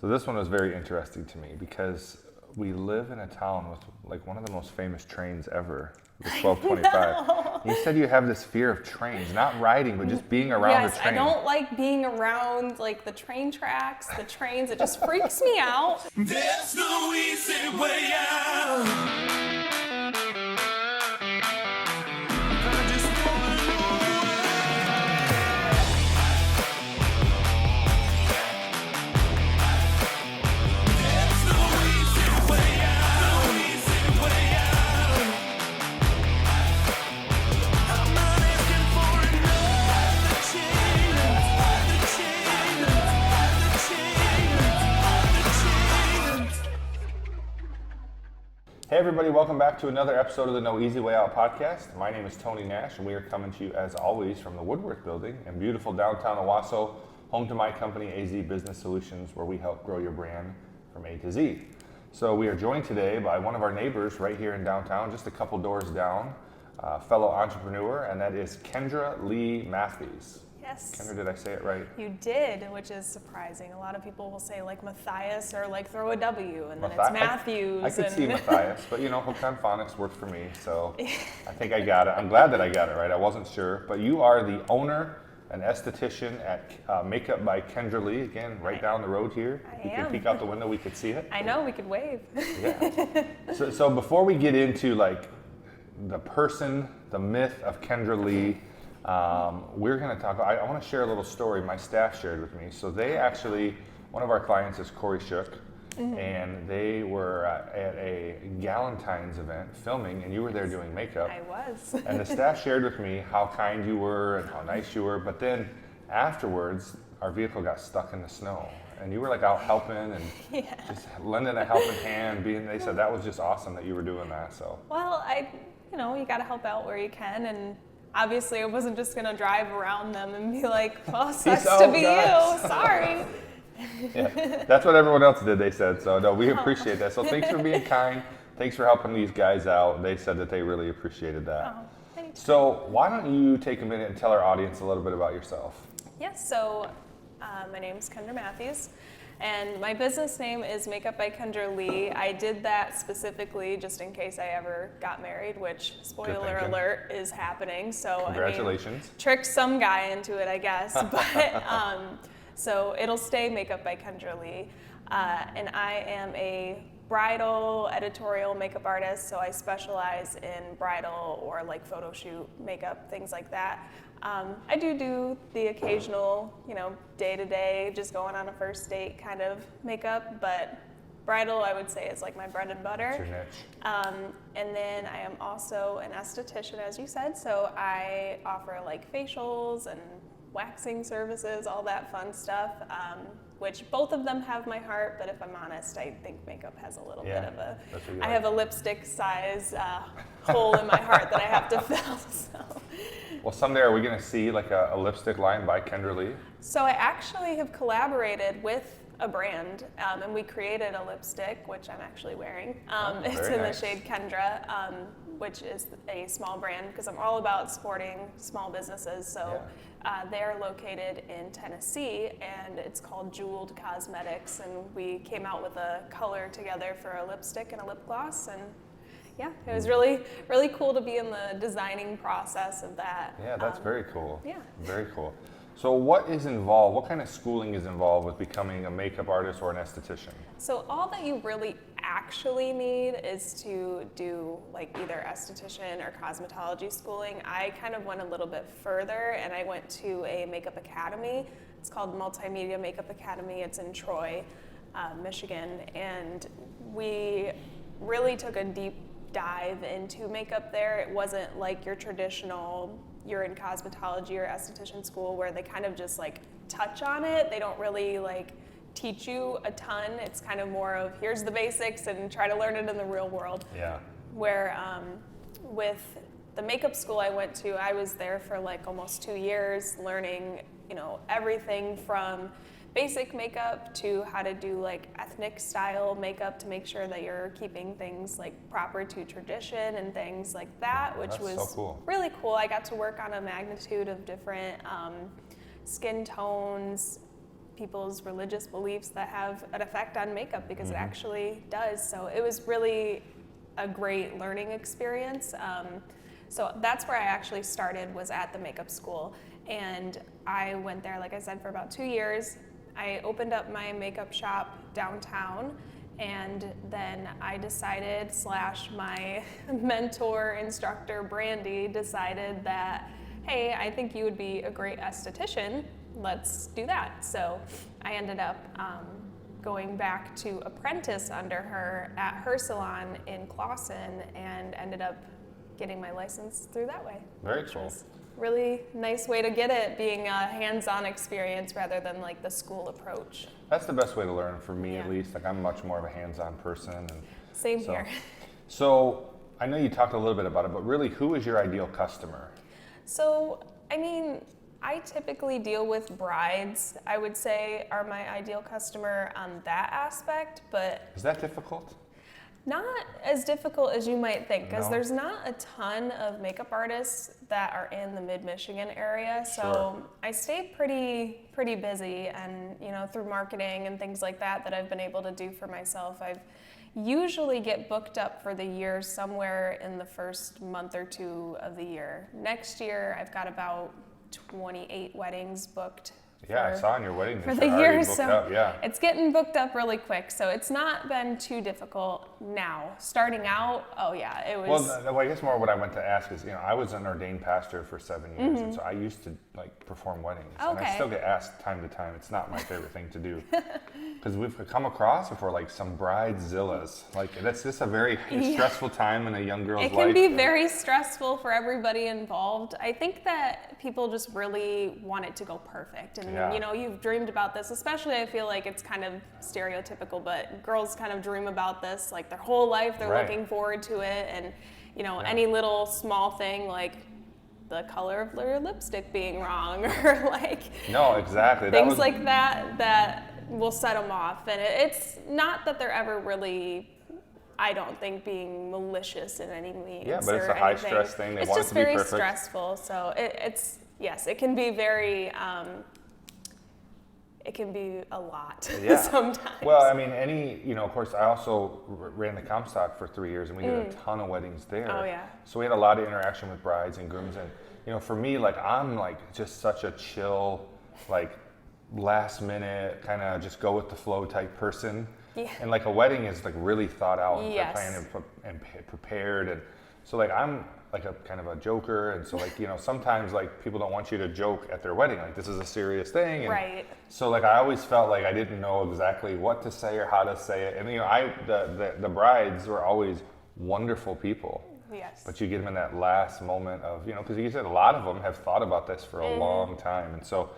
So this one was very interesting to me because we live in a town with like one of the most famous trains ever, the 1225. You said you have this fear of trains, not riding, but just being around the train. I don't like being around like the train tracks, the trains. It just freaks me out. There's no easy way out. Hey everybody, welcome back to another episode of the No Easy Way Out podcast. My name is Tony Nash and we are coming to you as always from the Woodworth building in beautiful downtown Owasso, home to my company AZ Business Solutions, where we help grow your brand from A to Z. So we are joined today by one of our neighbors right here in downtown, just a couple doors down, fellow entrepreneur, and that is Kendra Leigh Matthies. Yes. Kendra, did I say it right? You did, which is surprising. A lot of people will say like Matthias or like throw a W and then it's Matthews. I could see Matthias, but you know, Hookon Phonics worked for me, so I think I got it. I'm glad that I got it right. I wasn't sure, but you are the owner and esthetician at Makeup by Kendra Leigh, again, right down the road here. I You am. can peek out the window, we could see it. I know, we could wave. Yeah. So before we get into like the person, the myth of Kendra Leigh, we're going to talk. I want to share a little story my staff shared with me. So they actually, one of our clients is Corey Shook, and they were at a Galentine's event filming, and you were there doing makeup. I was. And the staff shared with me how kind you were and how nice you were. But then afterwards, our vehicle got stuck in the snow, and you were like out helping and just lending a helping hand. They said that was just awesome that you were doing that. So. Well, you got to help out where you can, and obviously I wasn't just gonna drive around them and be like, well, sucks to be you, sorry. Yeah, that's what everyone else did, they said. So no, we appreciate that. So thanks for being kind. Thanks for helping these guys out. They said that they really appreciated that. Oh, thanks. So why don't you take a minute and tell our audience a little bit about yourself? Yes, so my name is Kendra Matthies, and my business name is Makeup by Kendra Leigh. I did that specifically just in case I ever got married, which, spoiler alert, is happening. So congratulations. Tricked some guy into it, I guess. But so it'll stay Makeup by Kendra Leigh. And I am a bridal editorial makeup artist, so I specialize in bridal or like photo shoot makeup, things like that. I do the occasional, day-to-day, just going on a first date kind of makeup, but bridal, I would say, is like my bread and butter. It's your niche. And then I am also an esthetician, as you said, so I offer like facials and waxing services, all that fun stuff, which both of them have my heart, but if I'm honest, I think makeup has a little bit of I have a lipstick size hole in my heart that I have to fill, so. Well, someday are we going to see like a lipstick line by Kendra Leigh? So I actually have collaborated with a brand, and we created a lipstick, which I'm actually wearing. It's in the shade Kendra, which is a small brand, because I'm all about supporting small businesses. So they're located in Tennessee, and it's called Jeweled Cosmetics, and we came out with a color together for a lipstick and a lip gloss, and yeah, it was really, really cool to be in the designing process of that. Yeah, that's very cool. Yeah. Very cool. So what is involved, what kind of schooling is involved with becoming a makeup artist or an esthetician? So all that you really actually need is to do like either esthetician or cosmetology schooling. I kind of went a little bit further and I went to a makeup academy. It's called Multimedia Makeup Academy. It's in Troy, Michigan. And we really took a deep dive into makeup there. It wasn't like your traditional, you're in cosmetology or esthetician school where they kind of just like touch on it. They don't really like teach you a ton. It's kind of more of here's the basics and try to learn it in the real world. Yeah. Where with the makeup school I went to, I was there for like almost 2 years learning, everything from basic makeup to how to do like ethnic style makeup to make sure that you're keeping things like proper to tradition and things like that, which was so cool. Really cool. I got to work on a magnitude of different skin tones, people's religious beliefs that have an effect on makeup, because it actually does. So it was really a great learning experience. So that's where I actually started, was at the makeup school. And I went there, like I said, for about 2 years. I opened up my makeup shop downtown, and then I decided, / my mentor, instructor, Brandy, decided that, hey, I think you would be a great esthetician. Let's do that. So I ended up going back to apprentice under her at her salon in Clawson, and ended up getting my license through that way. Very cool. Really nice way to get it, being a hands-on experience rather than like the school approach. That's the best way to learn, for me at least. Like, I'm much more of a hands-on person. And Same here. So I know you talked a little bit about it, but really, who is your ideal customer? So, I mean, I typically deal with brides, I would say, are my ideal customer on that aspect, but Is that difficult? not as difficult as you might think, because No. there's not a ton of makeup artists that are in the mid-Michigan area. So Sure. I stay pretty busy, and through marketing and things like that I've been able to do for myself, I've usually get booked up for the year somewhere in the first month or 2 of the year. Next year I've got about 28 weddings booked. Yeah, I saw on your wedding For that the you're already year, booked so up. Yeah. it's getting booked up really quick. So it's not been too difficult now. Starting out, oh yeah, it was. Well, I guess more what I went to ask is, I was an ordained pastor for 7 years, and so I used to perform weddings, and I Okay. still get asked time to time. It's not my favorite thing to do, because we've come across before some bridezillas. That's just a very stressful time in a young girl's life. It can be very stressful for everybody involved. I think that people just really want it to go perfect, and Yeah. you've dreamed about this. Especially, I feel like it's kind of stereotypical, but girls kind of dream about this their whole life. They're Right. looking forward to it, and any little small thing like the color of your lipstick being wrong, or No, exactly. things like that will set them off. And it's not that they're ever really, I don't think, being malicious in any means. Yeah, but it's a high stress thing. They It's want it just to be very perfect. stressful. So yes, it can be very, it can be a lot Yeah. sometimes. Well, I mean, of course, I also ran the Comstock for 3 years, and we did a ton of weddings there. Oh, yeah. So we had a lot of interaction with brides and grooms, and for me, I'm just such a chill, last minute kind of just go with the flow type person. Yeah. And a wedding is really thought out and Yes. planned and prepared, and so I'm a kind of a joker, and so sometimes people don't want you to joke at their wedding, this is a serious thing, and Right. so I always felt like I didn't know exactly what to say or how to say it, and the brides were always wonderful people, Yes. but you get them in that last moment of because you said a lot of them have thought about this for a long time, and so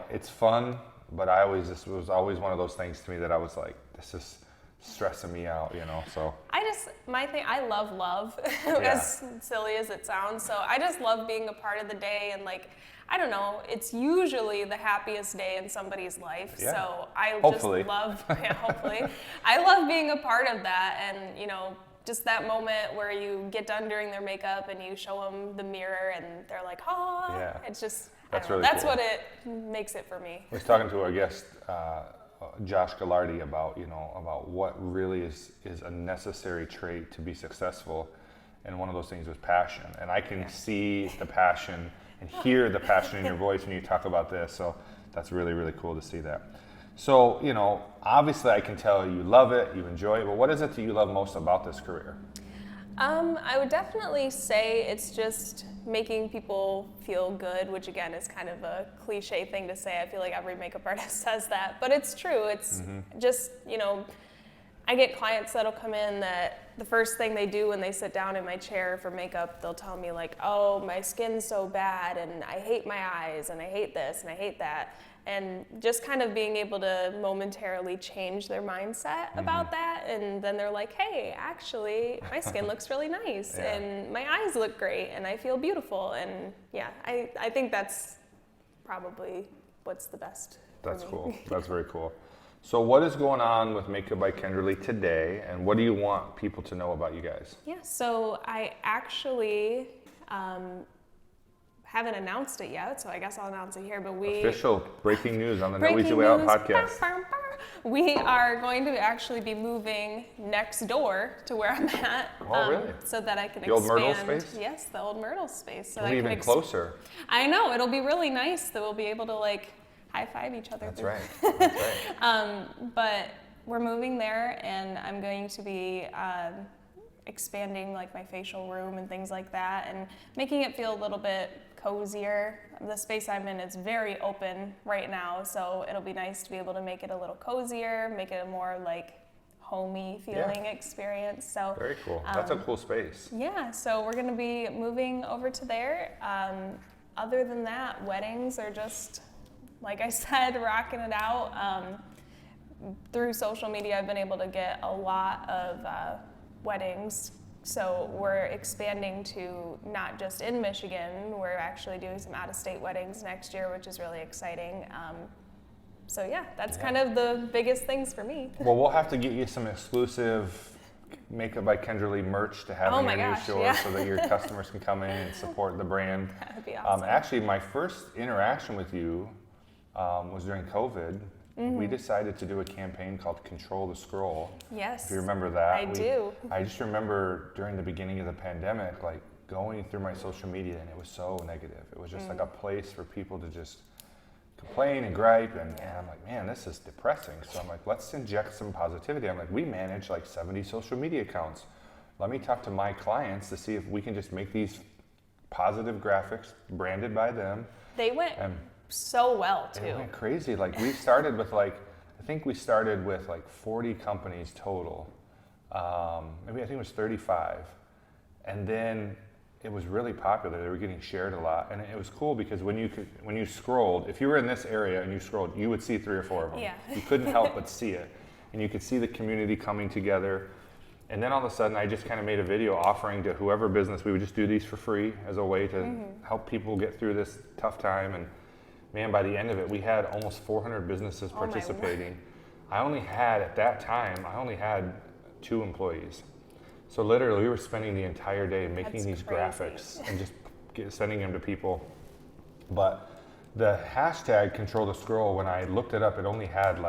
it's fun, but it was always one of those things to me that I was like, this is stressing me out, so. I love, as silly as it sounds. So I just love being a part of the day, and I don't know, it's usually the happiest day in somebody's life. Yeah. So I Hopefully. just love, hopefully, I love being a part of that, and just that moment where you get done doing their makeup and you show them the mirror and they're like, oh, Yeah. it's just, That's I don't know, really that's cool. what it makes it for me. I was talking to our guest, Josh Gallardi, about what really is a necessary trait to be successful, and one of those things was passion. And I can see the passion and hear the passion in your voice when you talk about this. So that's really, really cool to see that. So obviously I can tell you love it, you enjoy it. But what is it that you love most about this career? I would definitely say it's just making people feel good, which again is kind of a cliche thing to say. I feel like every makeup artist says that, but it's true. It's just, I get clients that'll come in that the first thing they do when they sit down in my chair for makeup, they'll tell me oh, my skin's so bad, and I hate my eyes, and I hate this, and I hate that. And just kind of being able to momentarily change their mindset about that, and then they're like, hey, actually, my skin looks really nice, Yeah. and my eyes look great, and I feel beautiful, and yeah, I think that's probably what's the best for That's me. cool. That's very cool. So what is going on with Makeup by Kendra Leigh today, and what do you want people to know about you guys? Yeah, so I actually haven't announced it yet, so I guess I'll announce it here. But Official breaking news on the No breaking Easy Way Out news, podcast. We are going to actually be moving next door to where I'm at. Oh, really? So that I can The old expand. Myrtle space? Yes, the old Myrtle space. So It'll I be can even closer. I know, it'll be really nice that we'll be able to like high five each other. That's right. That's right. But we're moving there, and I'm going to be expanding like my facial room and things like that, and making it feel a little bit cozier. The space I'm in is very open right now, so it'll be nice to be able to make it a little cozier, make it a more like homey feeling experience. So very cool. That's a cool space. Yeah, so we're gonna be moving over to there. Other than that, weddings are just, like I said, rocking it out. Through social media, I've been able to get a lot of weddings. So we're expanding to not just in Michigan, we're actually doing some out-of-state weddings next year, which is really exciting. So yeah, that's kind of the biggest things for me. Well, we'll have to get you some exclusive Makeup by Kendra Leigh merch to have in your new store so that your customers can come in and support the brand. That would be awesome. Actually, my first interaction with you was during COVID. We decided to do a campaign called Control the Scroll. Yes. If you remember that. I do. I just remember during the beginning of the pandemic, like going through my social media, and it was so negative. It was just like a place for people to just complain and gripe, and I'm like, man, this is depressing. So I'm like, let's inject some positivity. I'm like, we manage like 70 social media accounts. Let me talk to my clients to see if we can just make these positive graphics branded by them. They went so well too. It went crazy. Like we started with like 40 companies total. Maybe I think it was 35. And then it was really popular. They were getting shared a lot. And it was cool because when you scrolled, if you were in this area and you scrolled, you would see 3 or 4 of them. Yeah. You couldn't help but see it. And you could see the community coming together. And then all of a sudden I just kind of made a video offering to whoever business, we would just do these for free as a way to help people get through this tough time. And man, by the end of it, we had almost 400 businesses participating. I only had, at that time, 2 employees. So literally, we were spending the entire day making these graphics and just sending them to people. But the hashtag Control the Scroll, when I looked it up, it only had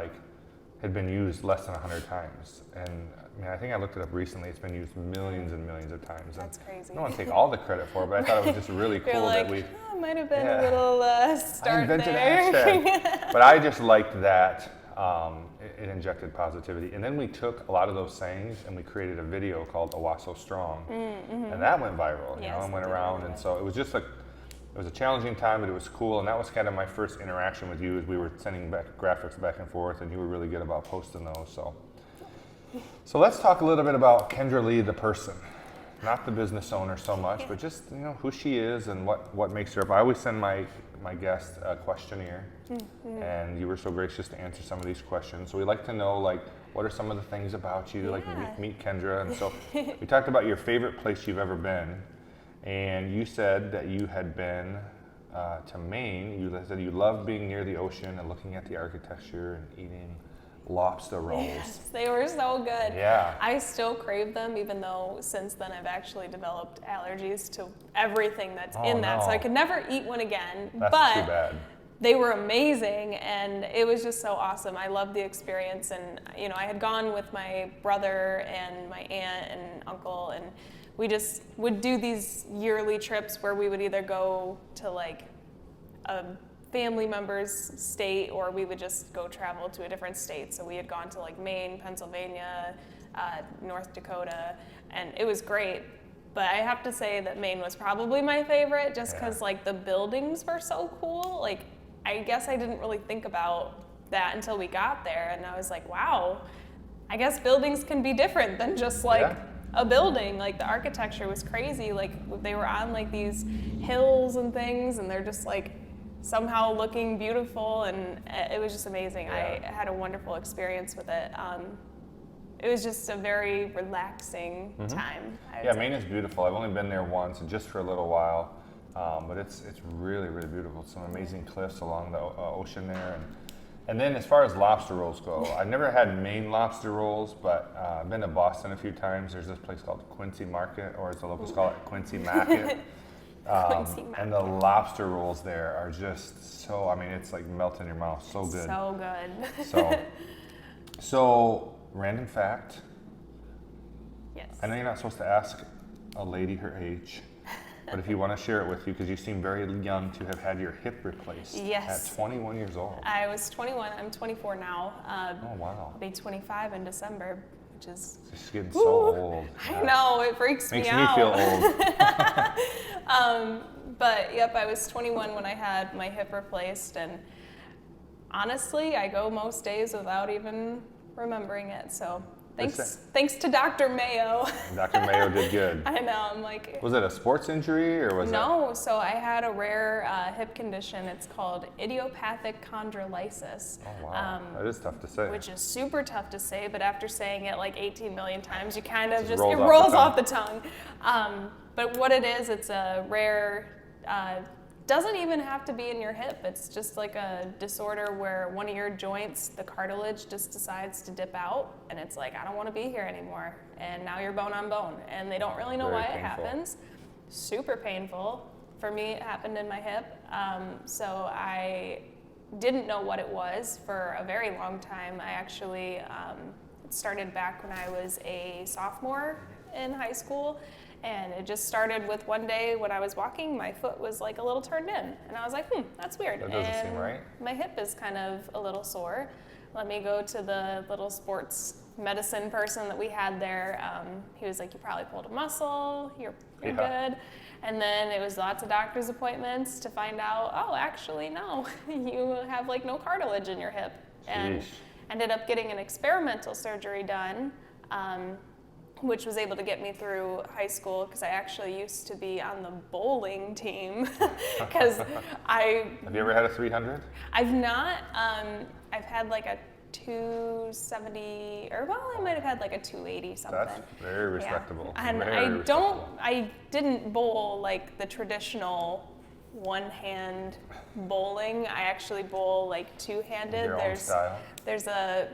been used less than 100 times. And I mean, I think I looked it up recently. It's been used millions and millions of times. That's crazy. I don't want to take all the credit for it, but I thought it was just really cool that we. Might have been a little start I invented there. a hashtag. But I just liked that it injected positivity. And then we took a lot of those sayings and we created a video called Owasso Strong. And that went viral, you know, and went around. And so it was just it was a challenging time, but it was cool. And that was kind of my first interaction with you, as we were sending back graphics back and forth, and you were really good about posting those. So let's talk a little bit about Kendra Leigh, the person. Not the business owner so much, but just who she is and what makes her up. I always send my guests a questionnaire, and you were so gracious to answer some of these questions. So we like to know what are some of the things about you, meet Kendra. And so we talked about your favorite place you've ever been, and you said that you had been to Maine. You said you loved being near the ocean and looking at the architecture and eating lobster rolls. Yes, they were so good. Yeah. I still crave them, even though since then I've actually developed allergies to everything that's in that. So I could never eat one again. That's but too bad. They were amazing, and it was just so awesome. I loved the experience, and I had gone with my brother and my aunt and uncle, and we just would do these yearly trips where we would either go to a family member's state, or we would just go travel to a different state. So we had gone to Maine, Pennsylvania, North Dakota, and it was great. But I have to say that Maine was probably my favorite, just because the buildings were so cool. I guess I didn't really think about that until we got there, and I was like, wow, I guess buildings can be different than just a building. The architecture was crazy. They were on these hills and things, and they're just somehow looking beautiful, and it was just amazing. I had a wonderful experience with it. It was just a very relaxing time. Maine is beautiful. I've only been there once, and just for a little while, but it's really, really beautiful. Some amazing cliffs along the ocean there, and then as far as lobster rolls go, I've never had Maine lobster rolls, but I've been to Boston a few times. There's this place called Quincy Market, or as the locals call it, Quincy Market. And the lobster rolls there are just so, I mean, it's like melt in your mouth. So good. So good. So random fact. Yes. I know you're not supposed to ask a lady her age, but if you want to share it with you, because you seem very young to have had your hip replaced Yes. at 21 years old. I was 21. I'm 24 now. Oh, wow. I'll be 25 in December, which is... She's getting so old. I know, it freaks me out. Makes me feel old. But yep, I was 21 when I had my hip replaced, and honestly, I go most days without even remembering it. So thanks to Dr. Mayo. Dr. Mayo did good. I know, I'm like... Was it a sports injury or was it? No, so I had a rare hip condition. It's called idiopathic chondrolysis. Oh, wow. That is tough to say. Which is super tough to say, but after saying it like 18 million times, you kind of it rolls rolls off the tongue. But what it is, it's a rare, doesn't even have to be in your hip. It's just like a disorder where one of your joints, the cartilage, just decides to dip out, and it's like, I don't want to be here anymore. And now you're bone on bone, and they don't really know why it happens. Super painful. For me, it happened in my hip. So I didn't know what it was for a very long time. I actually it started back when I was a sophomore in high school. And it just started with one day when I was walking, my foot was like a little turned in. And I was like, that's weird. That doesn't seem right. My hip is kind of a little sore. Let me go to the little sports medicine person that we had there. He was like, you probably pulled a muscle, you're good. And then it was lots of doctor's appointments to find out, oh, actually, no, you have like no cartilage in your hip. And ended up getting an experimental surgery done. Which was able to get me through high school because I actually used to be on the bowling team. Because Have you ever had a 300? I've not. I've had like a 270, or well, I might have had like a 280 something. That's very respectable. Yeah. And I didn't bowl like the traditional one-hand bowling. I actually bowl like two-handed. Your own style. There's a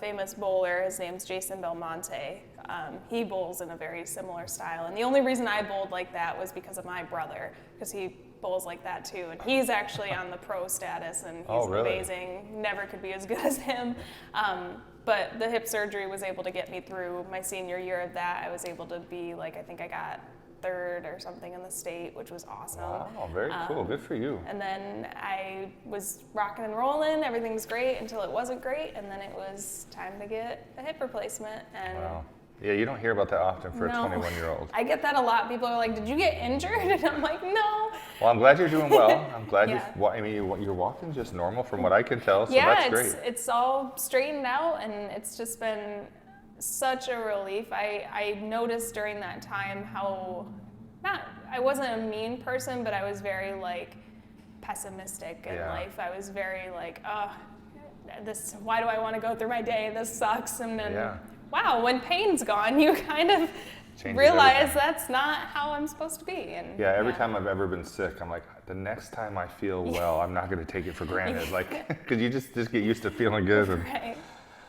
famous bowler. His name's Jason Belmonte. He bowls in a very similar style. And the only reason I bowled like that was because of my brother, because he bowls like that too. And he's actually on the pro status, and he's amazing. Never could be as good as him. But the hip surgery was able to get me through my senior year of that. I was able to be like, I think I got third or something in the state, which was awesome. Wow, very cool. Good for you. And then I was rocking and rolling. Everything was great until it wasn't great. And then it was time to get a hip replacement. And wow. Yeah, you don't hear about that often for a 21-year-old. I get that a lot. People are like, did you get injured? And I'm like, no. Well, I'm glad you're doing well. I'm glad you're walking just normal from what I can tell, so that's great. It's all straightened out, and it's just been such a relief. I noticed during that time how, I wasn't a mean person, but I was very like pessimistic in life. I was very like, why do I want to go through my day? This sucks. And then, wow, when pain's gone, you kind of realize that's not how I'm supposed to be. And every time I've ever been sick, I'm like, the next time I feel well, I'm not going to take it for granted. Like, because you just get used to feeling good. And, right.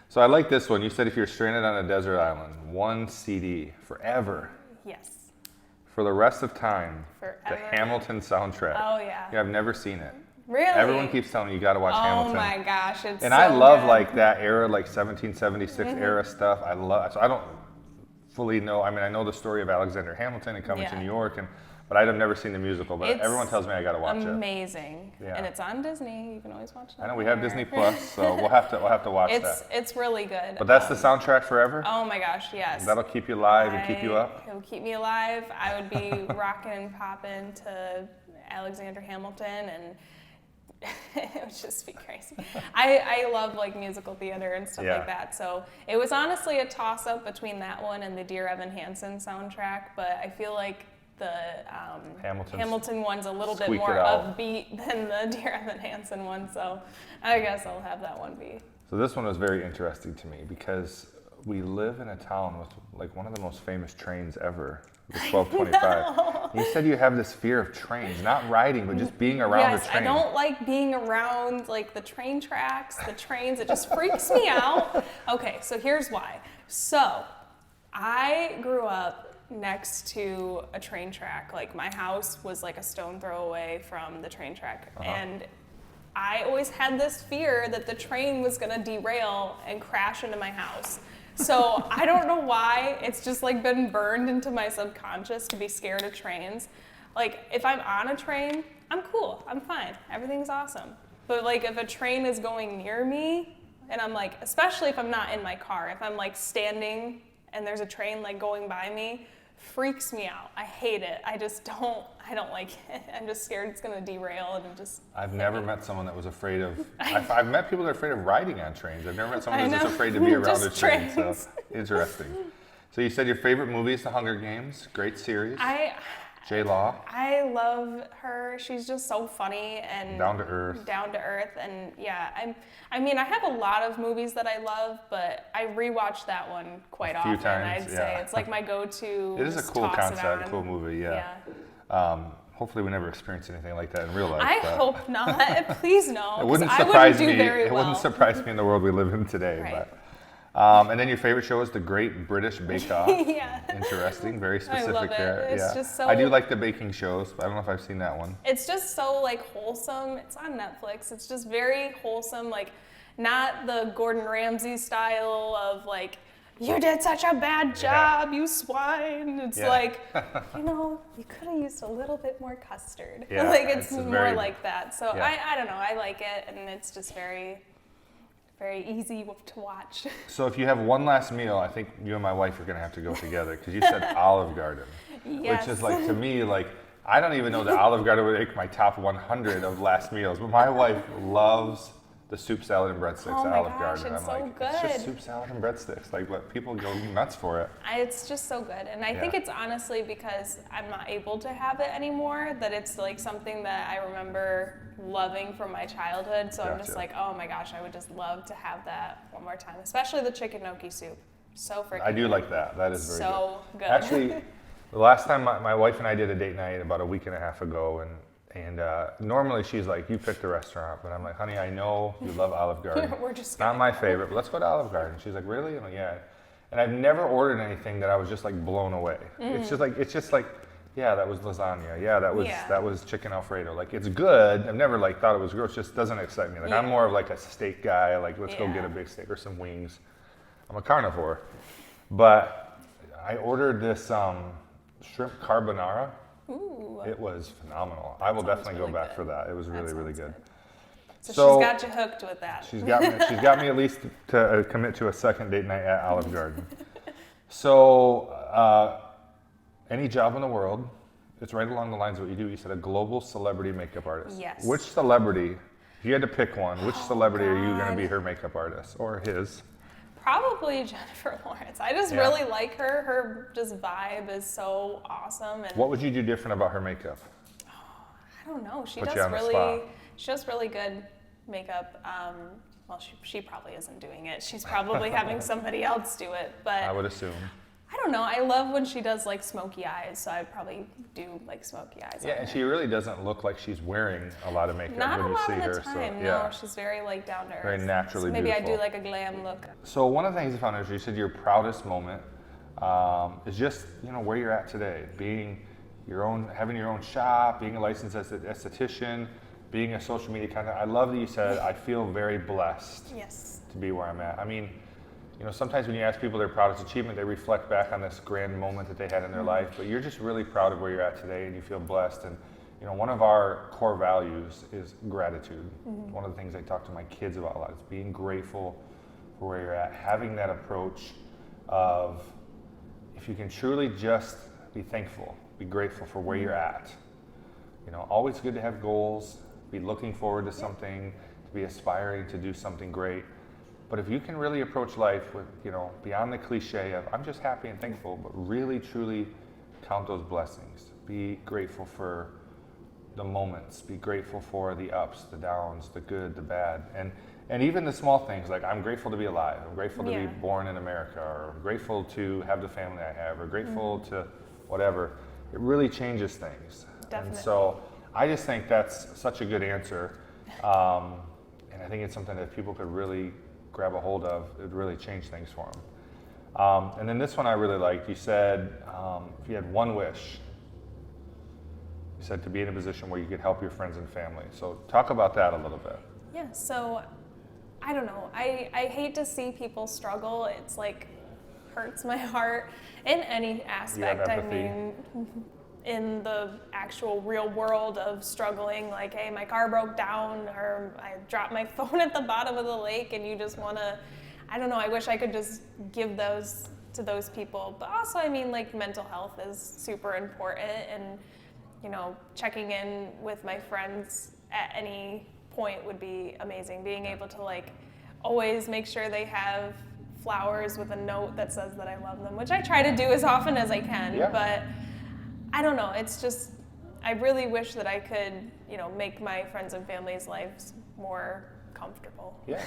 So I like this one. You said if you're stranded on a desert island, one CD forever. Yes. For the rest of time. Forever. The Hamilton soundtrack. Oh, yeah. Yeah, I've never seen it. Really? Everyone keeps telling me you got to watch Hamilton. Oh my gosh, it's and so I love good. like that era, like 1776 era stuff. I love. So I don't fully know. I mean, I know the story of Alexander Hamilton and coming to New York, but I've never seen the musical. But everyone tells me I got to watch it. Amazing. Yeah. And it's on Disney. You can always watch it. I know we have Disney Plus, so we'll have to watch that. It's really good. But that's the soundtrack forever. Oh my gosh, yes. That'll keep you alive and keep you up. It'll keep me alive. I would be rocking and popping to Alexander Hamilton, and it would just be crazy. I love like musical theater and stuff like that. So it was honestly a toss-up between that one and the Dear Evan Hansen soundtrack, but I feel like the Hamilton one's a little bit more upbeat than the Dear Evan Hansen one, so I guess I'll have that one be. So this one was very interesting to me because we live in a town with like one of the most famous trains ever, the 1225. You said you have this fear of trains, not riding, but just being around the train. I don't like being around like the train tracks, the trains. It just freaks me out. Okay, so here's why. So I grew up next to a train track. Like my house was like a stone throw away from the train track. And I always had this fear that the train was gonna derail and crash into my house. So I don't know why, it's just like been burned into my subconscious to be scared of trains. Like if I'm on a train, I'm cool, I'm fine, everything's awesome. But like if a train is going near me, and I'm like, especially if I'm not in my car, if I'm like standing and there's a train like going by me, freaks me out. I hate it. I don't like it. I'm just scared it's gonna derail and just. I've never met someone that was afraid of, I've met people that are afraid of riding on trains. I've never met someone that's just afraid to be around a train. So interesting. So you said your favorite movie is The Hunger Games. Great series. J Law. I love her. She's just so funny and Down to earth. And yeah, I mean, I have a lot of movies that I love, but I rewatch that one quite often. Times, I'd say it's like my go-to. It is a cool concept, cool movie. Yeah. Hopefully, we never experience anything like that in real life. I hope not. Please no. It wouldn't surprise me. It wouldn't surprise me in the world we live in today. Right. But. And then your favorite show is The Great British Bake Off. Yeah. Interesting, very specific I love it. there. It's just so. I do like the baking shows, but I don't know if I've seen that one. It's just so like wholesome. It's on Netflix. It's just very wholesome, like not the Gordon Ramsay style of like, you did such a bad job, you swine. It's like, you could have used a little bit more custard. Yeah, like it's more very, like that. So I don't know, I like it, and it's just very easy to watch. So if you have one last meal, I think you and my wife are going to have to go together, because you said Olive Garden, Yes. which is like, to me, like, I don't even know that Olive Garden would make my top 100 of last meals, but my wife loves the soup, salad, and breadsticks at Olive Garden. It's I'm so it's just good. soup, salad, and breadsticks. Like, what, people go nuts for it. It's just so good. And I think it's honestly because I'm not able to have it anymore, that it's like something that I remember loving from my childhood. So I'm just like, oh my gosh, I would just love to have that one more time, especially the chicken gnocchi soup. So freaking I do good. like that. That is very so good. Actually, the last time my wife and I did a date night about a week and a half ago, and normally she's like, you pick the restaurant, but I'm like, honey, I know you love Olive Garden. We're just not my favorite, but let's go to Olive Garden. She's like, really? I'm like, yeah. And I've never ordered anything that I was just like blown away. It's just like, yeah, that was lasagna. Yeah, that was chicken Alfredo. Like, it's good. I've never like thought it was gross. It just doesn't excite me. Like, I'm more of like a steak guy. Like, let's go get a big steak or some wings. I'm a carnivore. But I ordered this shrimp carbonara. Ooh. It was phenomenal. I will definitely go back for that. It was really, really good. So she's got you hooked with that. She's got me at least to commit to a second date night at Olive Garden. So, any job in the world, it's right along the lines of what you do. You said a global celebrity makeup artist. Yes. Which celebrity, if you had to pick one, which celebrity are you going to be her makeup artist or his? Probably Jennifer Lawrence. I just really like her. Her just vibe is so awesome. And what would you do different about her makeup? I don't know. She Put you on the spot. does really good makeup. Well, she probably isn't doing it. She's probably having somebody else do it. But I would assume. I don't know. I love when she does like smoky eyes, so I'd probably do like smoky eyes. Yeah, and she really doesn't look like she's wearing a lot of makeup Not when a you lot see of the her. time. So, No, she's very like down to earth. very naturally so maybe beautiful. I do like a glam look. So one of the things I found is you said your proudest moment is just where you're at today, being having your own shop, being a licensed esthetician, being a social media content. I love that you said I feel very blessed. Yes. To be where I'm at. I mean, sometimes when you ask people their proudest achievement, they reflect back on this grand moment that they had in their life, but you're just really proud of where you're at today and you feel blessed. And one of our core values is gratitude. One of the things I talk to my kids about a lot is being grateful for where you're at, having that approach of if you can truly just be thankful, be grateful for where you're at. Always good to have goals, be looking forward to something, to be aspiring to do something great. But if you can really approach life with, beyond the cliche of I'm just happy and thankful, but really truly count those blessings. Be grateful for the moments. Be grateful for the ups, the downs, the good, the bad, and even the small things like I'm grateful to be alive. I'm grateful to be born in America, or grateful to have the family I have, or grateful to whatever. It really changes things. Definitely. And so I just think that's such a good answer, and I think it's something that if people could really grab a hold of, it would really change things for them. And then this one I really liked. You said if you had one wish, you said to be in a position where you could help your friends and family. So talk about that a little bit. Yeah, so I don't know. I hate to see people struggle. It's like hurts my heart in any aspect. I empathy. mean, in the actual real world of struggling, like, hey, my car broke down or I dropped my phone at the bottom of the lake, and you just want to, I don't know, I wish I could just give those to those people. But also, I mean, like, mental health is super important, and, you know, checking in with my friends at any point would be amazing. Being able to, like, always make sure they have flowers with a note that says that I love them, which I try to do as often as I can. Yeah. But I don't know, it's just, I really wish that I could, you know, make my friends and family's lives more comfortable. Yeah.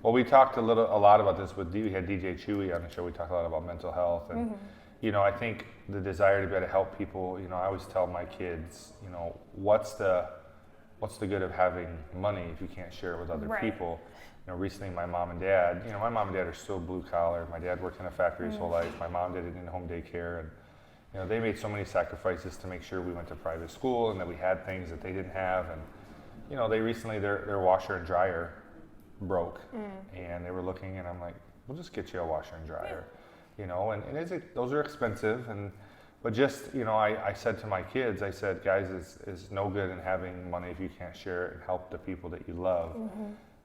Well, we talked a lot about this with we had DJ Chewy on the show. We talked a lot about mental health, and you know, I think the desire to be able to help people. You know, I always tell my kids, you know, what's the good of having money if you can't share it with other Right. people? You know, recently my mom and dad are still blue collar. My dad worked in a factory his whole life. My mom did it in home daycare, and you know, they made so many sacrifices to make sure we went to private school and that we had things that they didn't have. And you know, they recently their washer and dryer broke, and they were looking, and I'm like, we'll just get you a washer and dryer, you know, and those are expensive, but just, you know, I said to my kids, I said, guys, is no good in having money if you can't share it and help the people that you love.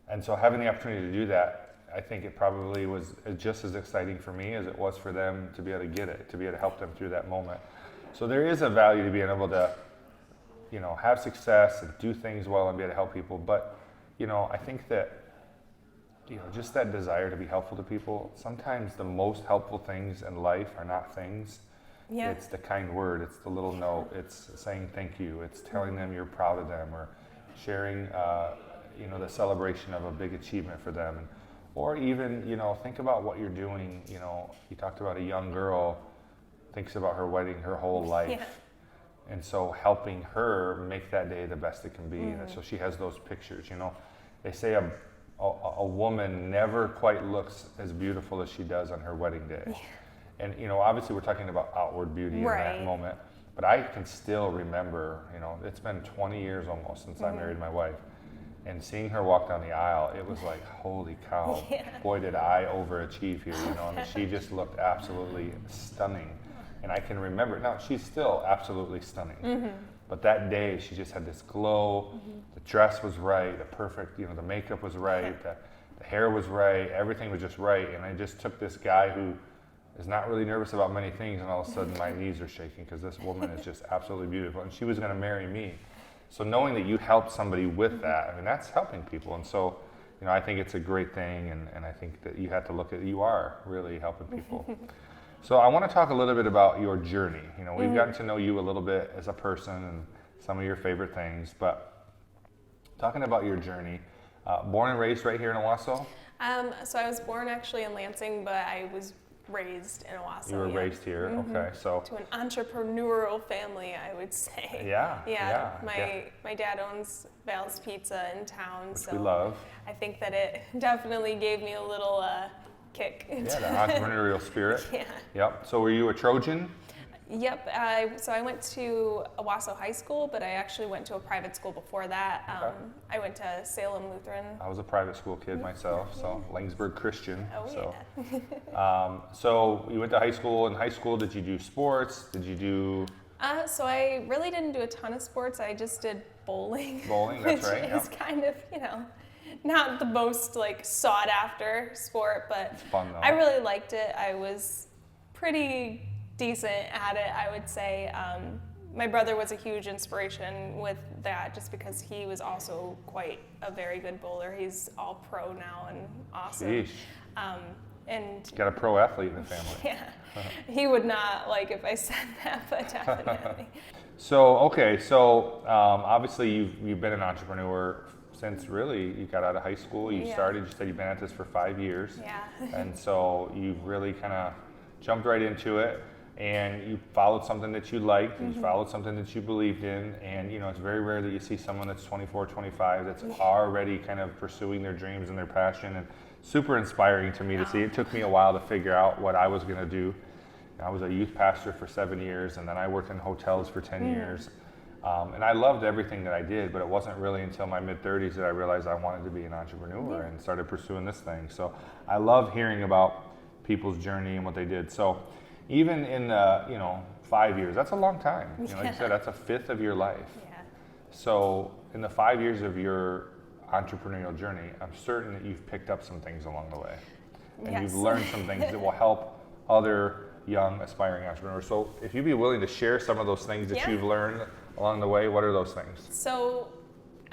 And so having the opportunity to do that, I think it probably was just as exciting for me as it was for them to be able to get it, to be able to help them through that moment. So there is a value to being able to, you know, have success and do things well and be able to help people. But, you know, I think that, you know, just that desire to be helpful to people, sometimes the most helpful things in life are not things. Yeah. It's the kind word, it's the little note, it's saying thank you, it's telling them you're proud of them, or sharing, you know, the celebration of a big achievement for them. Or even, you know, think about what you're doing. You know, you talked about a young girl thinks about her wedding her whole life. Yeah. And so helping her make that day the best it can be. And so she has those pictures, you know. They say a woman never quite looks as beautiful as she does on her wedding day. Yeah. And, you know, obviously we're talking about outward beauty in Right. that moment. But I can still remember, you know, it's been 20 years almost since I married my wife. And seeing her walk down the aisle, it was like, holy cow, Yeah. boy, did I overachieve here, you know. And she just looked absolutely stunning. And I can remember, now she's still absolutely stunning. But that day, she just had this glow. The dress was right, the perfect, you know, the makeup was right, the hair was right, everything was just right. And I just took this guy who is not really nervous about many things, and all of a sudden my knees are shaking because this woman is just absolutely beautiful. And she was going to marry me. So knowing that you helped somebody with that, I mean, that's helping people. And so, you know, I think it's a great thing, and I think that you have to look at, you are really helping people. So I want to talk a little bit about your journey. You know, we've gotten to know you a little bit as a person and some of your favorite things, but talking about your journey, born and raised right here in Owasso? So I was born actually in Lansing, but I was raised in Owasso. You were raised here, okay. So To an entrepreneurial family, I would say. Yeah. My dad owns Val's Pizza in town, which so we love. I think that it definitely gave me a little kick. Yeah, the entrepreneurial spirit. Yeah. Yep. So were you a Trojan? Yep. So I went to Owasso High School, but I actually went to a private school before that. Okay. I went to Salem Lutheran. I was a private school kid myself, so Langsburg Christian. Oh, so. yeah. So you went to high school. In high school, did you do sports? Did you do So I really didn't do a ton of sports. I just did bowling. bowling? That's which right. is kind of, you know, not the most like sought after sport, but It's fun though. I really liked it. I was pretty decent at it, I would say. My brother was a huge inspiration with that just because he was also quite a very good bowler. He's all pro now and awesome. Sheesh. And Got a pro athlete in the family. yeah, he would not like if I said that, but definitely. So okay, so obviously you've been an entrepreneur since really you got out of high school. You Yeah. started. You said you've been at this for 5 years. Yeah. And so you've really kind of jumped right into it, and you followed something that you liked, and you followed something that you believed in, and you know it's very rare that you see someone that's 24, 25 that's already kind of pursuing their dreams and their passion. And super inspiring to me to see. It took me a while to figure out what I was going to do. I was a youth pastor for 7 years, and then I worked in hotels for 10 years. And I loved everything that I did, but it wasn't really until my mid-30s that I realized I wanted to be an entrepreneur and started pursuing this thing. So I love hearing about people's journey and what they did. So even in 5 years, that's a long time. Like you said, that's a fifth of your life. Yeah. So in the 5 years of your entrepreneurial journey, I'm certain that you've picked up some things along the way. And you've learned some things that will help other young aspiring entrepreneurs. So if you'd be willing to share some of those things that you've learned along the way, what are those things? So,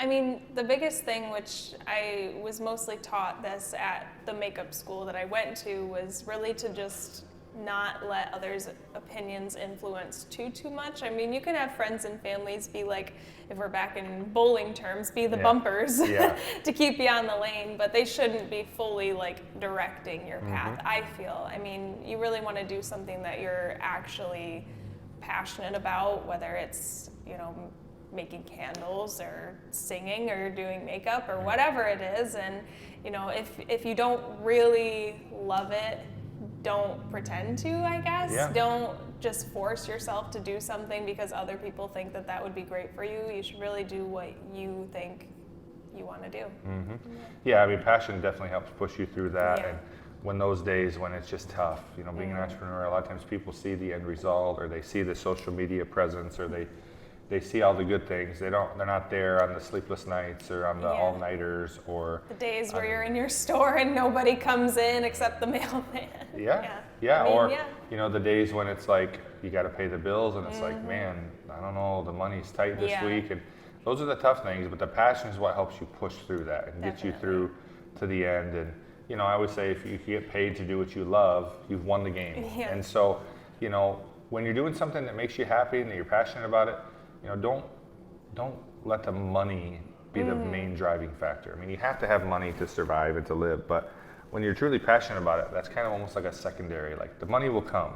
I mean, the biggest thing, which I was mostly taught this at the makeup school that I went to, was really to just not let others' opinions influence too much. I mean, you can have friends and families be like, if we're back in bowling terms, be the bumpers to keep you on the lane, but they shouldn't be fully like directing your path, I feel. I mean, you really want to do something that you're actually passionate about, whether it's, making candles or singing or doing makeup or whatever it is. And, if you don't really love it, don't pretend to, I guess. Yeah. Don't just force yourself to do something because other people think that would be great for you. You should really do what you think you want to do. Yeah, I mean, passion definitely helps push you through that. Yeah. And when those days when it's just tough, being an entrepreneur, a lot of times people see the end result, or they see the social media presence, or they see all the good things. They're not there on the sleepless nights or on the all-nighters or the days where you're in your store and nobody comes in except the mailman. The days when it's like you got to pay the bills and it's like, man, I don't know, the money's tight this week, and those are the tough things. But the passion is what helps you push through that and get you through to the end. And I always say, if you get paid to do what you love, you've won the game. Yeah. And so, when you're doing something that makes you happy and that you're passionate about it, don't let the money be the main driving factor. I mean, you have to have money to survive and to live, but when you're truly passionate about it, that's kind of almost like a secondary. Like, the money will come,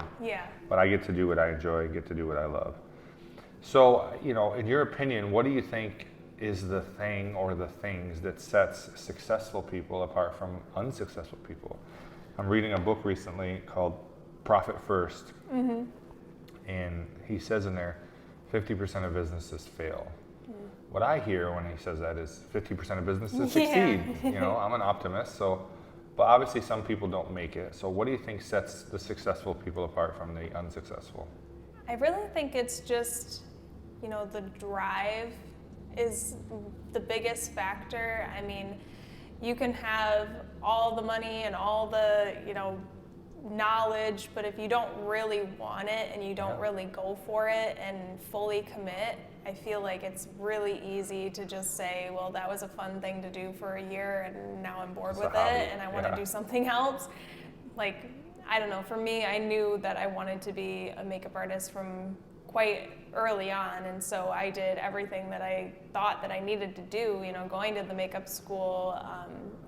but I get to do what I enjoy and get to do what I love. So, in your opinion, what do you think is the thing or the things that sets successful people apart from unsuccessful people? I'm reading a book recently called Profit First, and he says in there, 50% of businesses fail. What I hear when he says that is 50% of businesses succeed. I'm an optimist, but obviously some people don't make it. So what do you think sets the successful people apart from the unsuccessful? I really think it's just, the drive is the biggest factor. I mean, you can have all the money and all the, knowledge, but if you don't really want it and you don't really go for it and fully commit, I feel like it's really easy to just say, well, that was a fun thing to do for a year and now I'm bored with it and I want to do something else. Like, I don't know, for me, I knew that I wanted to be a makeup artist from quite early on, and so I did everything that I thought that I needed to do, going to the makeup school,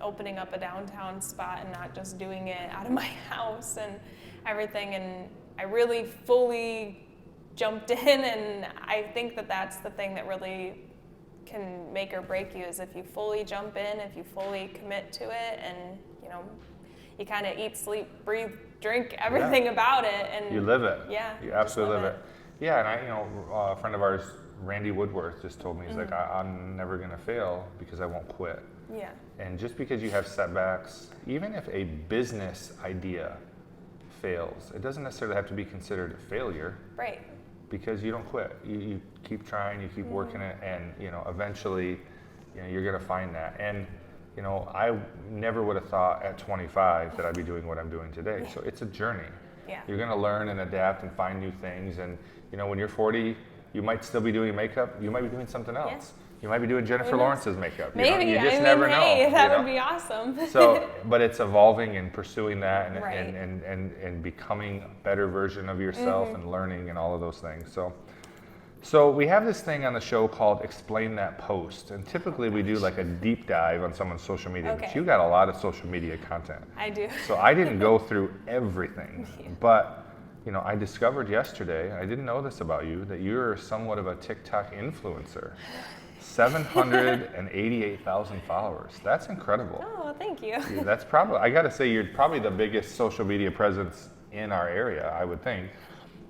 opening up a downtown spot and not just doing it out of my house and everything, and I really fully jumped in, and I think that that's the thing that really can make or break you, is if you fully jump in, if you fully commit to it, and you kind of eat, sleep, breathe, drink everything about it, and you live it. Yeah, you absolutely live it. Yeah, and a friend of ours, Randy Woodworth, just told me, he's like, I'm never gonna fail because I won't quit. Yeah. And just because you have setbacks, even if a business idea fails, it doesn't necessarily have to be considered a failure. Right. Because you don't quit. You keep trying, you keep working it, and eventually, you're gonna find that. And I never would have thought at 25 that I'd be doing what I'm doing today. So it's a journey. Yeah. You're gonna learn and adapt and find new things. And when you're 40, you might still be doing makeup. You might be doing something else. Yeah. You might be doing Jennifer Lawrence's makeup. Maybe. You just never know. That would be awesome. So, but it's evolving and pursuing that, and becoming a better version of yourself, and learning and all of those things. So we have this thing on the show called Explain That Post, and typically we do like a deep dive on someone's social media, but you got a lot of social media content. I do. So I didn't go through everything, but I discovered yesterday, I didn't know this about you, that you're somewhat of a TikTok influencer. 788,000 followers. That's incredible. Oh, thank you. Yeah, that's probably, I got to say, you're probably the biggest social media presence in our area, I would think.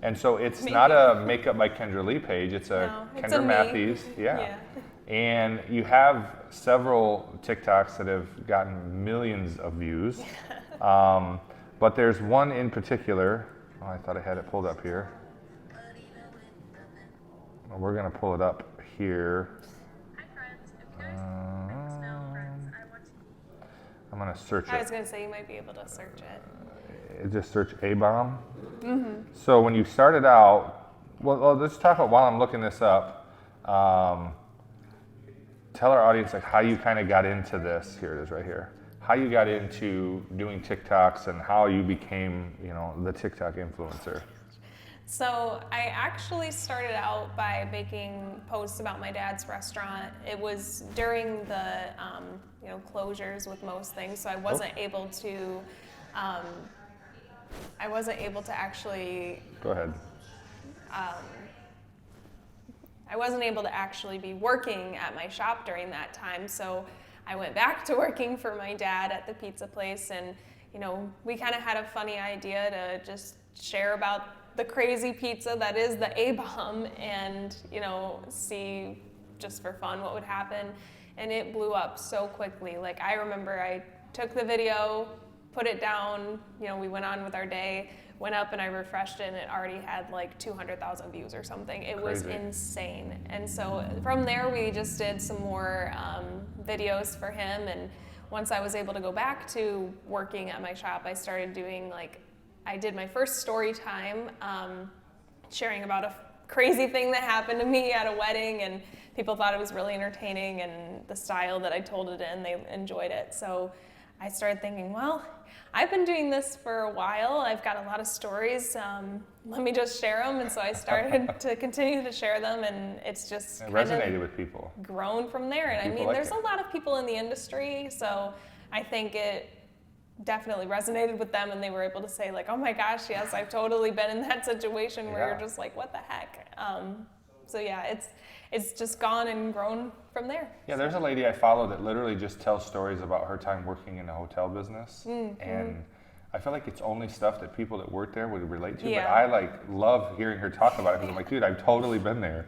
And so it's not a Makeup by Kendra Leigh page, it's a it's Kendra a me. Matthies. Yeah. And you have several TikToks that have gotten millions of views. But there's one in particular, oh, I thought I had it pulled up here. Well, we're going to pull it up here. I'm going to search it. I was going to say you might be able to search it. Just search A-bomb. So when you started out, well, let's talk about, while I'm looking this up, tell our audience like how you kind of got into this. Here it is right here. How you got into doing TikToks and how you became, the TikTok influencer. So I actually started out by making posts about my dad's restaurant. It was during the closures with most things, so I wasn't able to actually. Go ahead. I wasn't able to actually be working at my shop during that time, so I went back to working for my dad at the pizza place, and we kind of had a funny idea to just share about the crazy pizza that is the A-bomb, and see just for fun what would happen. And it blew up so quickly. Like, I remember I took the video, put it down, we went on with our day, went up and I refreshed it, and it already had like 200,000 views or something. It was insane. And so from there we just did some more videos for him, and once I was able to go back to working at my shop, I started doing I did my first story time, sharing about a crazy thing that happened to me at a wedding, and people thought it was really entertaining, and the style that I told it in, they enjoyed it. So I started thinking, well, I've been doing this for a while. I've got a lot of stories. Let me just share them. And so I started to continue to share them, and it's just it resonated with people. Grown from there. And I mean, there's a lot of people in the industry, so I think it definitely resonated with them, and they were able to say like, oh my gosh, yes, I've totally been in that situation where you're just like, what the heck? So yeah, it's just gone and grown from there. Yeah, there's a lady I follow that literally just tells stories about her time working in the hotel business, and I feel like it's only stuff that people that work there would relate to, but I love hearing her talk about it, because I'm like, dude, I've totally been there.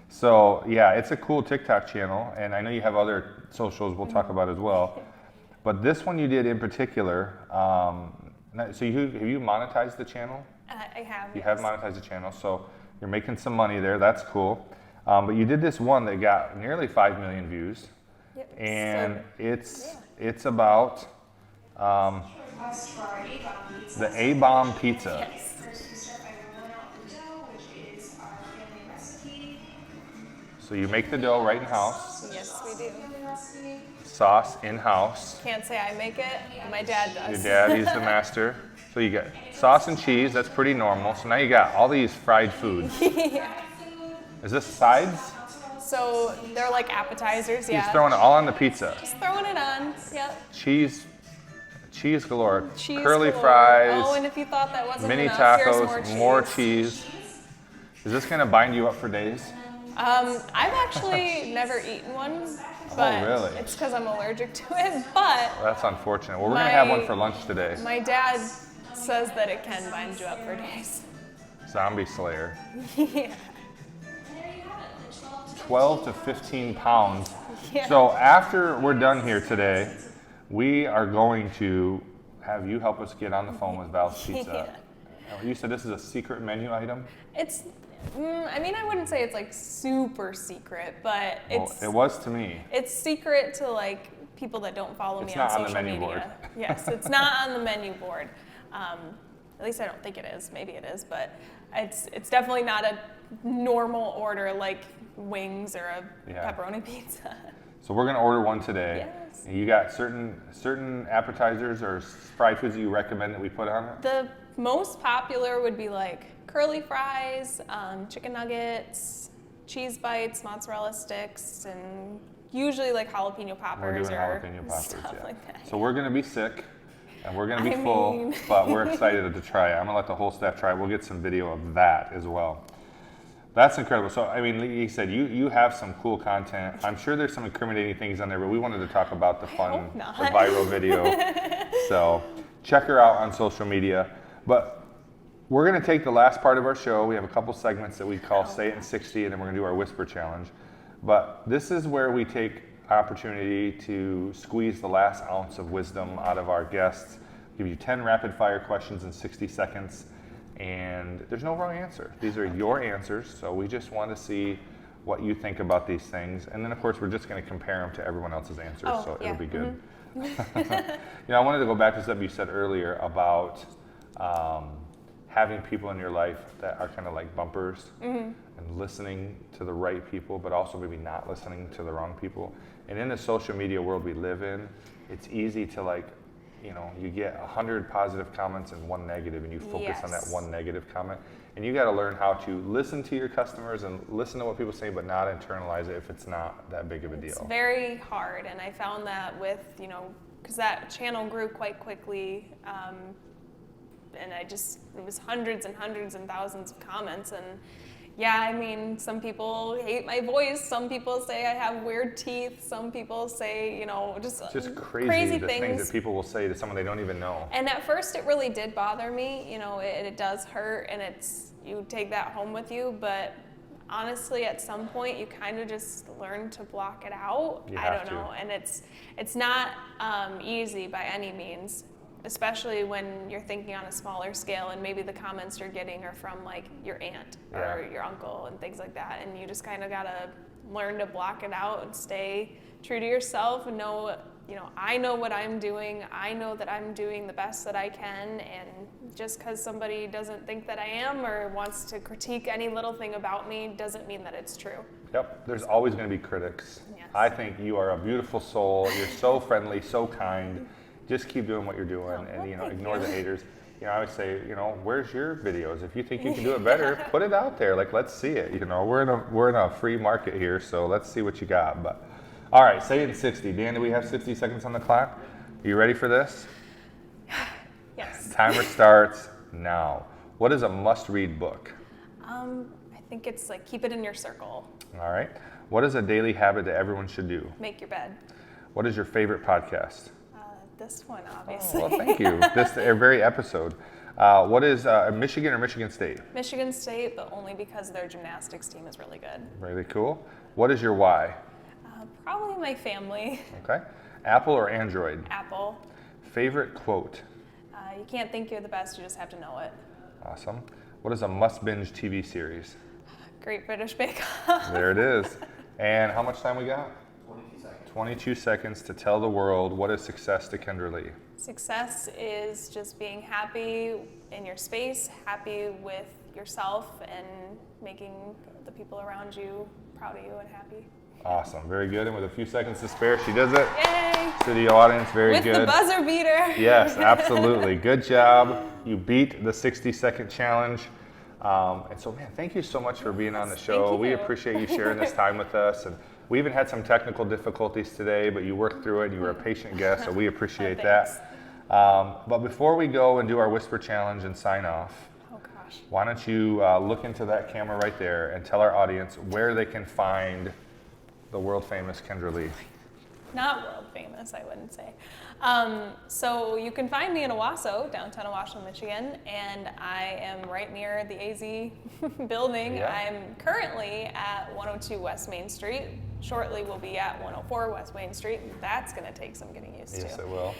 So yeah, it's a cool TikTok channel, and I know you have other socials we'll talk about as well. But this one you did in particular, so have you monetized the channel? I have. You have monetized the channel, so you're making some money there. That's cool. But you did this one that got nearly 5 million views, and it's about the A-bomb pizza. Yes. So you make the dough right in house. Yes, we do. Sauce in house. Can't say I make it. My dad does. Your dad, he's the master. So you got sauce and cheese. That's pretty normal. So now you got all these fried foods. Is this sides? So they're like appetizers, yeah. He's throwing it all on the pizza. Just throwing it on, yep. Cheese galore. Cheese Curly galore. fries. Oh, and if you thought that wasn't mini enough, here's tacos, more cheese. Is this gonna bind you up for days? I've actually never eaten one, but really? It's because I'm allergic to it. But that's unfortunate. Well, we're gonna have one for lunch today. My dad says that it can bind you up for days. Zombie Slayer. Yeah. 12 to 15 pounds. Yeah. So after we're done here today, we are going to have you help us get on the phone with Val's Pizza. Yeah. You said this is a secret menu item? It's, I mean, I wouldn't say it's like super secret, but it's. It was to me. It's secret to like people that don't follow me on social media. It's not on the menu board. Yes, it's not on the menu board. At least I don't think it is. Maybe it is, but it's definitely not a normal order like wings or a pepperoni pizza. So we're gonna order one today. Yes. You got certain appetizers or fried foods that you recommend that we put on it? The most popular would be like curly fries, chicken nuggets, cheese bites, mozzarella sticks, and usually like jalapeno poppers stuff like that. So we're gonna be sick and we're gonna be full, but we're excited to try it. I'm gonna let the whole staff try it. We'll get some video of that as well. That's incredible. So, I mean, you said you have some cool content. I'm sure there's some incriminating things on there, but we wanted to talk about the fun, hope not. the viral video. So, check her out on social media. But we're going to take the last part of our show. We have a couple segments that we call Say It in 60, and then we're going to do our Whisper Challenge. But this is where we take opportunity to squeeze the last ounce of wisdom out of our guests, give you 10 rapid fire questions in 60 seconds. And there's no wrong answer. These are your answers, so we just want to see what you think about these things. And then, of course, we're just going to compare them to everyone else's answers, so it'll be good. I wanted to go back to something you said earlier about having people in your life that are kind of like bumpers and listening to the right people, but also maybe not listening to the wrong people. And in the social media world we live in, it's easy to you get 100 positive comments and one negative, and you focus on that one negative comment. And you got to learn how to listen to your customers and listen to what people say, but not internalize it if it's not that big of a deal. It's very hard, and I found that with, because that channel grew quite quickly, and it was hundreds and hundreds and thousands of comments, and some people hate my voice. Some people say I have weird teeth. Some people say, just crazy the things that people will say to someone they don't even know. And at first it really did bother me. It does hurt, and you take that home with you. But honestly, at some point you kind of just learn to block it out. I don't know. And it's not easy by any means, especially when you're thinking on a smaller scale, and maybe the comments you're getting are from like your aunt or your uncle and things like that, and you just kind of gotta learn to block it out and stay true to yourself and know, I know what I'm doing. I know that I'm doing the best that I can, and just because somebody doesn't think that I am or wants to critique any little thing about me doesn't mean that it's true. Yep, there's always going to be critics. Yes. I think you are a beautiful soul. You're so friendly, so kind. Just keep doing what you're doing, and ignore the haters. I always say, where's your videos? If you think you can do it better, put it out there. Like, let's see it. We're in a free market here, so let's see what you got. But all right, say it in 60. Dan, do we have 60 seconds on the clock? Are you ready for this? Yes. Timer starts now. What is a must-read book? I think it's like keep it in your circle. All right. What is a daily habit that everyone should do? Make your bed. What is your favorite podcast? This one, obviously. Oh, well, thank you. This very episode. What is Michigan or Michigan State? Michigan State, but only because their gymnastics team is really good. Really cool. What is your why? Probably my family. Okay. Apple or Android? Apple. Favorite quote? You can't think you're the best, you just have to know it. Awesome. What is a must-binge TV series? Great British Bake Off. There it is. And how much time we got? 22 seconds to tell the world what is success to Kendra Leigh. Success is just being happy in your space, happy with yourself, and making the people around you proud of you and happy. Awesome. Very good. And with a few seconds to spare, she does it. Yay! Studio audience, very with good. With the buzzer beater. Yes, absolutely. Good job. You beat the 60-second challenge. And so, man, thank you so much for being on the show. We appreciate you sharing this time with us. And we even had some technical difficulties today, but you worked through it and you were a patient guest, so we appreciate that. But before we go and do our Whisper Challenge and sign off, why don't you look into that camera right there and tell our audience where they can find the world famous Kendra Leigh. Not world famous, I wouldn't say. So you can find me in Owasso, downtown Owasso, Michigan, and I am right near the AZ building. Yeah. I'm currently at 102 West Main Street. Shortly we'll be at 104 West Main Street. That's going to take some getting used to. Yes, it will.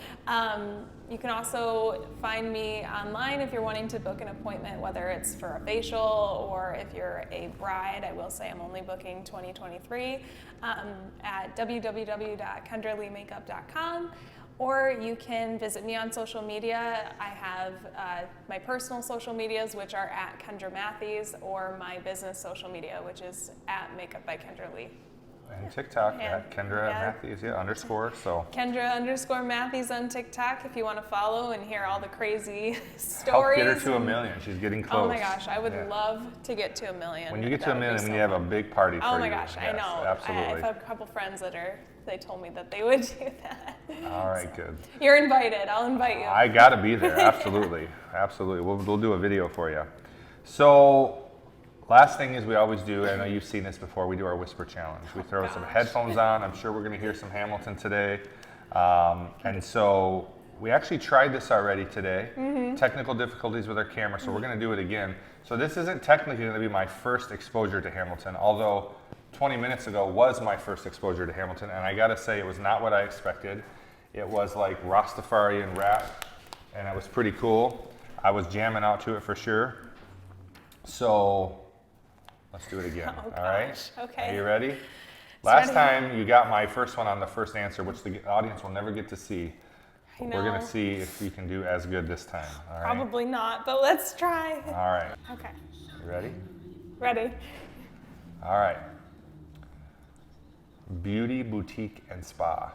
You can also find me online if you're wanting to book an appointment, whether it's for a facial or if you're a bride. I will say I'm only booking 2023 at www.kendraleighmakeup.com. Or you can visit me on social media. I have my personal social medias, which are at Kendra Matthies, or my business social media, which is at Makeup by Kendra Leigh. And TikTok at Kendra Matthies, underscore. So Kendra_Matthies on TikTok if you want to follow and hear all the crazy stories. Help get her to 1 million. She's getting close. Oh my gosh, I would love to get to 1 million. When you get to 1 million, when you have a big party for you. Oh my gosh, I know. Absolutely. I have a couple friends that they told me that they would do that. All right, good. You're invited. I'll invite you. I gotta be there. Absolutely, absolutely. We'll do a video for you. So last thing is we always do, I know you've seen this before, we do our whisper challenge. We throw some headphones on. I'm sure we're going to hear some Hamilton today. And so we actually tried this already today. Technical difficulties with our camera, so we're going to do it again. So this isn't technically going to be my first exposure to Hamilton, although 20 minutes ago was my first exposure to Hamilton, and I got to say it was not what I expected. It was like Rastafarian rap, and it was pretty cool. I was jamming out to it for sure. So let's do it again. Oh, all right? gosh. Okay. Are you ready? Last time you got my first one on the first answer, which the audience will never get to see. I We're going know. to see if you can do as good this time. All right? Probably not, but let's try. All right. Okay. You ready? Ready? All right. Beauty, boutique, and spa.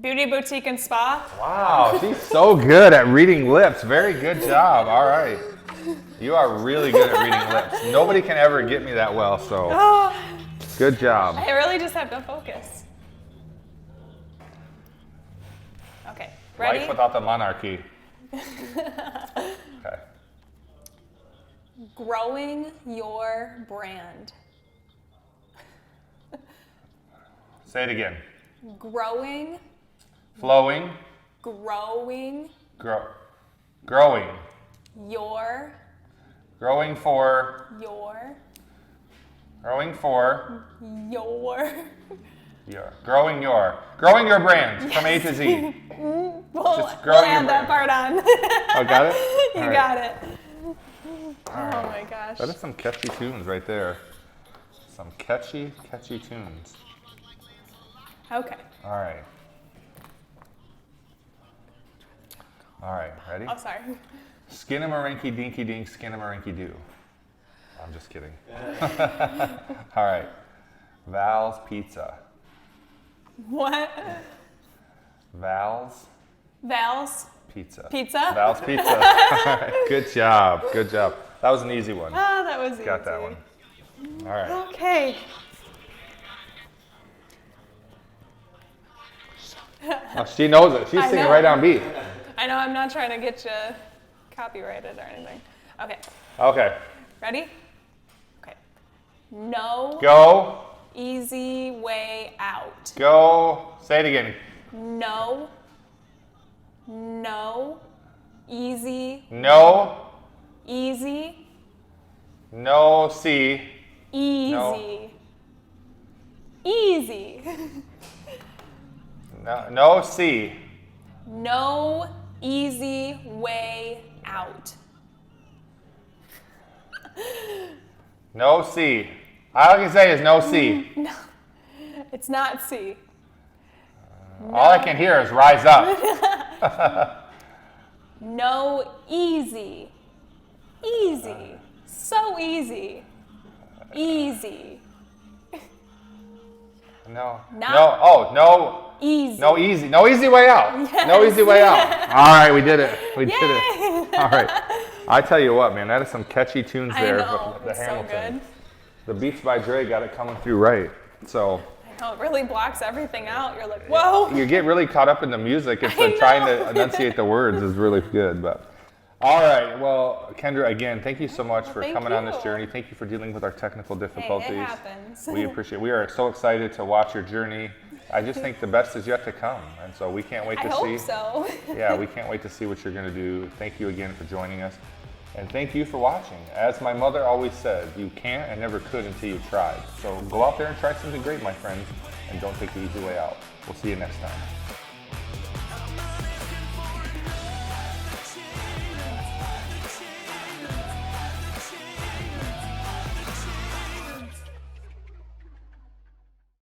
Beauty, boutique, and spa. Wow, she's so good at reading lips. Very good job. All right. You are really good at reading lips. Nobody can ever get me that well, so Oh, good job. I really just have to focus. Okay. Ready? Life without the monarchy. Okay. Growing your brand. Say it again. Growing, Flowing, growing growing, your, growing for, your, growing for, your. growing your brand from A to Z. We'll Just growing add your that brand. part on. Oh, got it? You All right. got it. All right. Oh my gosh. That is some catchy tunes right there. Some catchy tunes. Okay. All right. All right, ready? Oh, sorry. Skinnamarink dinky dink, skinnamarink doo. I'm just kidding. All right. Val's Pizza. What? Val's Val's Pizza. Pizza? Val's Pizza. All right. Good job. Good job. That was an easy one. Oh, that was easy. Got that one. All right. Okay. Oh, she knows it. She's I singing know. right on beat. I know I'm not trying to get you copyrighted or anything. Okay. Okay. Ready? Okay. No Go. easy way out. Go. Say it again. No easy, No. easy, No. See. easy, No. easy. No. No. See. No easy way out. No. See. All I can say is no. See. No, it's not C. All I can hear is rise up. No easy, easy, so easy, easy, No. Not- No. Oh, no. easy. No easy. No easy way out. No Yes. easy way out. All right, we did it. We did Yay. it. All right. I tell you what, man, that is some catchy tunes I there. know, The it's so Hamilton. good. The Beats by Dre got it coming through right. So I know, it really blocks everything out. You're like, whoa. you get really caught up in the music instead I of trying know. to enunciate the words is really good. But all right, well, Kendra, again, thank you so much for thank coming on this you. journey. Thank you for dealing with our technical Hey, difficulties. it happens. We appreciate. We are so excited to watch your journey. I just think the best is yet to come, and so we can't wait I to hope see. so. Yeah, we can't wait to see what you're going to do. Thank you again for joining us, and thank you for watching. As my mother always said, you can't and never could until you tried. So go out there and try something great, my friends, and don't take the easy way out. We'll see you next time.